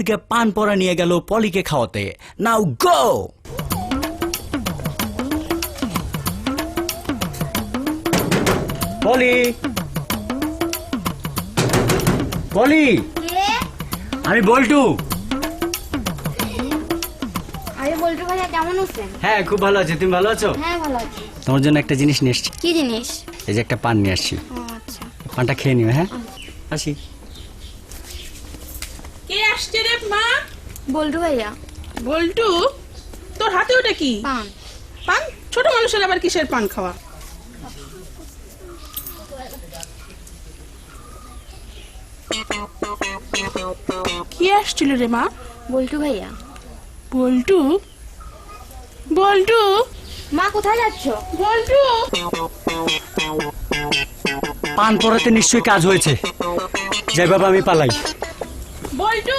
থেকে পান পরা নিয়ে গেল পলিকে খাওয়াতে। নাও গো। পলি, পলি, আমি বল্টু। আরে বল্টু ভাইয়া কেমন আছেন? হ্যাঁ খুব ভালো আছি, তুমি ভালো আছো? হ্যাঁ ভালো আছি। তোমার জন্য একটা জিনিস নিয়ে এসছি। কি জিনিস? এই যে একটা পান নিয়ে আসছি, ও আচ্ছা। পানটা খেয়ে নিও। হ্যাঁ আসি। কে আসছে রে মা? বল্টু ভাইয়া। বল্টু, তোর হাতে ওটা কি? পান। পান? ছোট মানুষের আবার কিসের পান খাওয়া? কি আসছিল রে মা? বল্টু ভাইয়া। বল্টু, বল্টু, মা কোথায় যাচ্ছ? বল্টু। পান পরাতে নিশ্চয়ই কাজ হয়েছে, যাই বাবা আমি পালাই। বল্টু,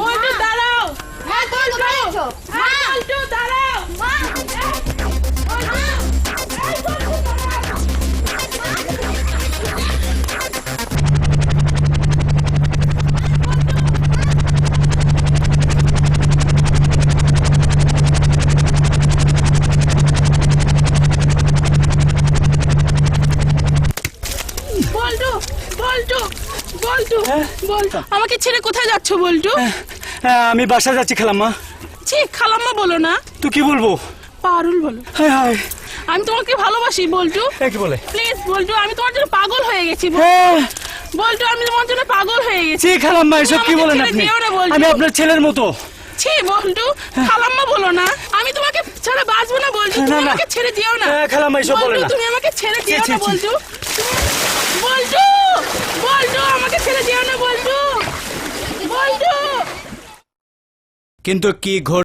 বল্টু দাঁড়াও। মা তুমি কোথায় যাচ্ছ? মা বল্টু দাঁড়াও। মা বল্টু, বল্টু, বল্টু, বল্টু, আমাকে ছেড়ে কোথায় যাচ্ছ বল্টু? হ্যাঁ আমি বাসা যাচ্ছি খালাম্মা। ছি, খালাম্মা বলো না, তো কি বলবো? পারুল বলো। হায় হায়, আমি তোমাকে ভালোবাসি বল্টু। কি বলে? প্লিজ বল্টু, আমি তোমার জন্য পাগল হয়ে গেছি হ্যাঁ বল্টু, আমি তোমার জন্য পাগল হয়ে গেছি। জি খালাম্মা, এসব কি আমাকে বলেন ছেড়ে আপনি? যেও না বল্টু। আমি আপনার ছেলের মতো। ছি বল্টু, খালাম্মা বলো না, আমি তোমাকে ছাড়া বাঁচবো না বল্টু, না, তুমি না। আমাকে ছেড়ে যেও না। খালাম্মা এসব বলে বল্টু, না। তুমি আমাকে ছেড়ে যেও ছি, না ছি। বল্টু। বল্টু, বল্টু, আমাকে ছেড়ে যেও না বল্টু, বল্টু। কিন্তু কি ঘটে